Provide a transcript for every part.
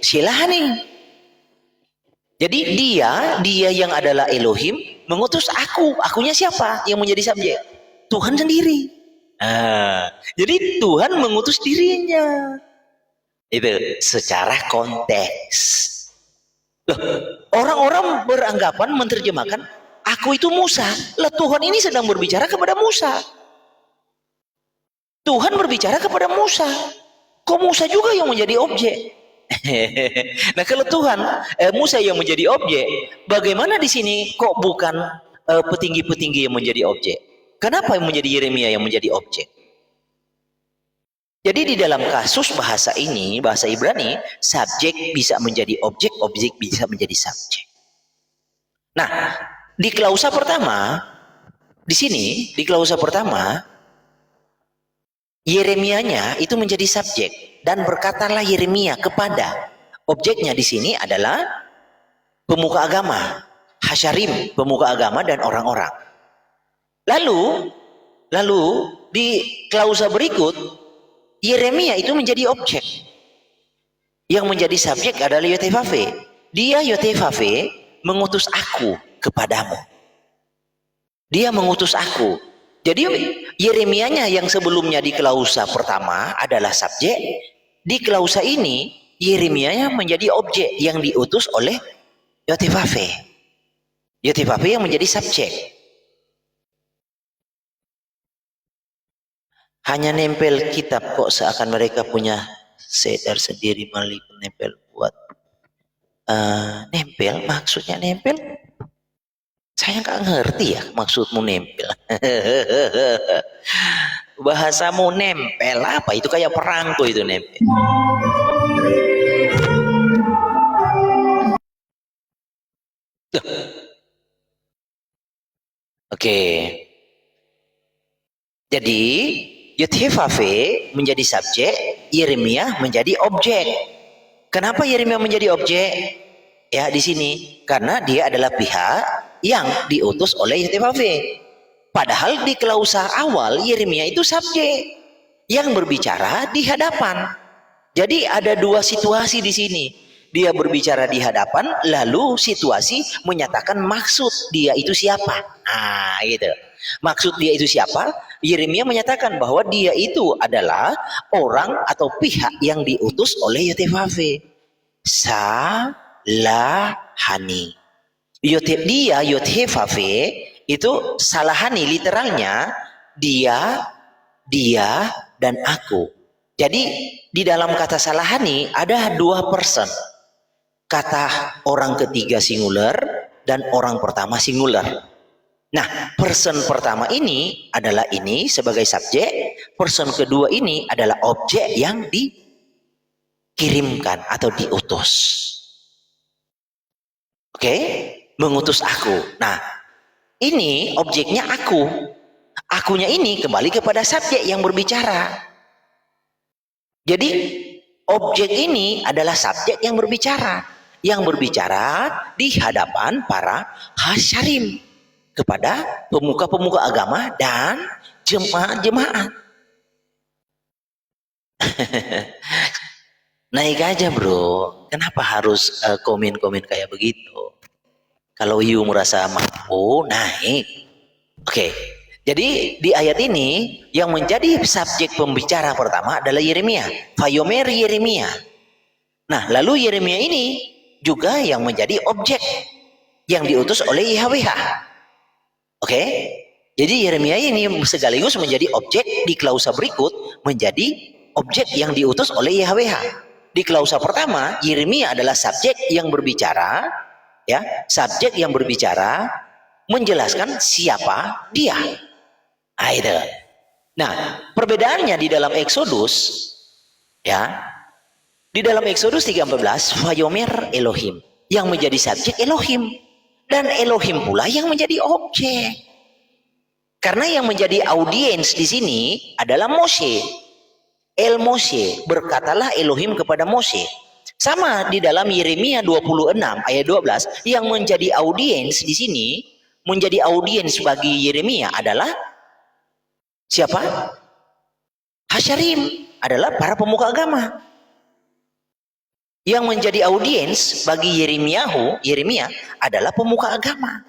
Silahani. Jadi dia yang adalah Elohim mengutus akunya siapa yang menjadi subjek? Tuhan sendiri. Jadi Tuhan mengutus dirinya. Itu secara konteks. Loh, orang-orang beranggapan menerjemahkan aku itu Musa. Lah Tuhan ini sedang berbicara kepada Musa. Tuhan berbicara kepada Musa. Kok Musa juga yang menjadi objek? Nah kalau Tuhan Musa yang menjadi objek, bagaimana di sini kok bukan petinggi-petinggi yang menjadi objek? Kenapa yang menjadi Yeremia yang menjadi objek? Jadi di dalam kasus bahasa ini, bahasa Ibrani, subjek bisa menjadi objek, objek bisa menjadi subjek. Nah, di klausa pertama, di sini, di klausa pertama, Yeremianya itu menjadi subjek. Dan berkatalah Yeremia kepada, objeknya di sini adalah pemuka agama, Hasyarim, pemuka agama dan orang-orang. Lalu di klausa berikut, Yeremia itu menjadi objek. Yang menjadi subjek adalah Yotevave. Dia Yotevave mengutus aku kepadamu. Dia mengutus aku. Jadi Yeremianya yang sebelumnya di klausa pertama adalah subjek. Di klausa ini Yeremianya menjadi objek yang diutus oleh Yotevave. Yotevave yang menjadi subjek. Hanya nempel kitab kok seakan mereka punya seder sendiri malah nempel buat nempel, maksudnya nempel saya nggak ngerti ya maksudmu nempel. Bahasamu nempel apa itu, kayak perangko itu nempel. Oke. Jadi Yotevave menjadi subjek, Yeremia menjadi objek. Kenapa Yeremia menjadi objek? Ya di sini karena dia adalah pihak yang diutus oleh Yotevave. Padahal di klausa awal Yeremia itu subjek yang berbicara di hadapan. Jadi ada dua situasi di sini. Dia berbicara di hadapan, lalu situasi menyatakan maksud dia itu siapa. Nah, gitu. Maksud dia itu siapa? Yeremia menyatakan bahwa dia itu adalah orang atau pihak yang diutus oleh Yotevave. Salahani. Dia Yotevave itu salahani literalnya dia dan aku. Jadi di dalam kata salahani ada dua person. Kata orang ketiga singular dan orang pertama singular. Nah, person pertama ini adalah ini sebagai subjek, person kedua ini adalah objek yang dikirimkan atau diutus. Oke, mengutus aku. Nah, ini objeknya aku. Akunya ini kembali kepada subjek yang berbicara. Jadi objek ini adalah subjek yang berbicara di hadapan para hasyarim kepada pemuka-pemuka agama dan jemaat-jemaat. Naik aja bro, kenapa harus komen-komen kayak begitu? Kalau you merasa mampu, naik. Oke. Jadi di ayat ini yang menjadi subjek pembicara pertama adalah Yeremia, Vayomer Yeremia. Nah, lalu Yeremia ini juga yang menjadi objek yang diutus oleh YHWH. Oke? Jadi Yeremia ini sekaligus menjadi objek di klausa berikut, menjadi objek yang diutus oleh YHWH. Di klausa pertama, Yeremia adalah subjek yang berbicara, ya, subjek yang berbicara menjelaskan siapa dia. Nah, perbedaannya di dalam Exodus, ya, di dalam Exodus 3:14, Vayomer Elohim, yang menjadi subjek Elohim, dan Elohim pula yang menjadi objek. Karena yang menjadi audiens di sini adalah Mose. El Mose, berkatalah Elohim kepada Mose. Sama di dalam Yeremia 26 ayat 12, yang menjadi audiens di sini, menjadi audiens bagi Yeremia adalah siapa? Hasyarim, adalah para pemuka agama. Yang menjadi audiens bagi Yeremia adalah pemuka agama.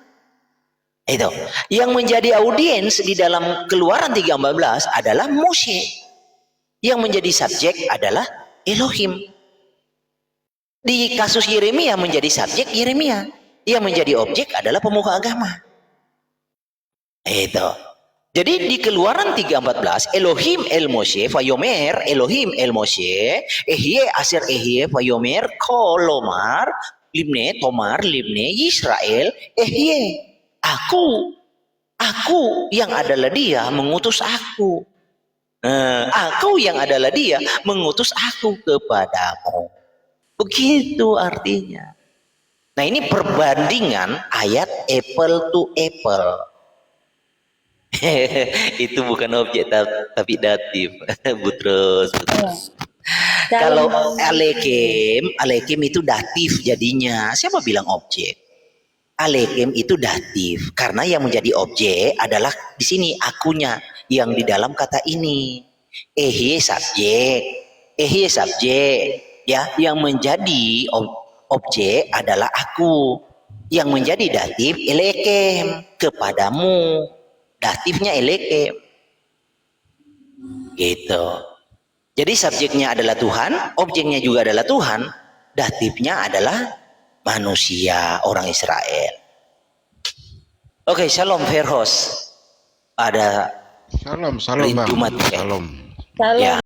Itu. Yang menjadi audiens di dalam Keluaran 3:14 adalah Moshe. Yang menjadi subjek adalah Elohim. Di kasus Yeremia menjadi subjek Yeremia. Yang menjadi objek adalah pemuka agama. Itu. Jadi di Keluaran 3:14 Elohim el Moshe Vayomer Elohim el Moshe Ehye asir Ehye Vayomer Kolomar Libne Tomar Libne Yisrael Ehye aku yang adalah dia mengutus aku. Aku yang adalah dia mengutus aku kepadamu. Begitu artinya. Nah, ini perbandingan ayat apple to apple. Itu bukan objek tapi datif. Butros. Kalau alekem itu datif jadinya. Siapa bilang objek? Alekem itu datif karena yang menjadi objek adalah di sini akunya yang di dalam kata ini. Ehye subjek ya, yang menjadi objek adalah aku. Yang menjadi datif elekem kepadamu. Datifnya elekem. Gitu. Jadi subjeknya adalah Tuhan, objeknya juga adalah Tuhan, datifnya adalah manusia, orang Israel. Oke, shalom Verhos. Ada Salam, Jumat ya. Salam. Ya.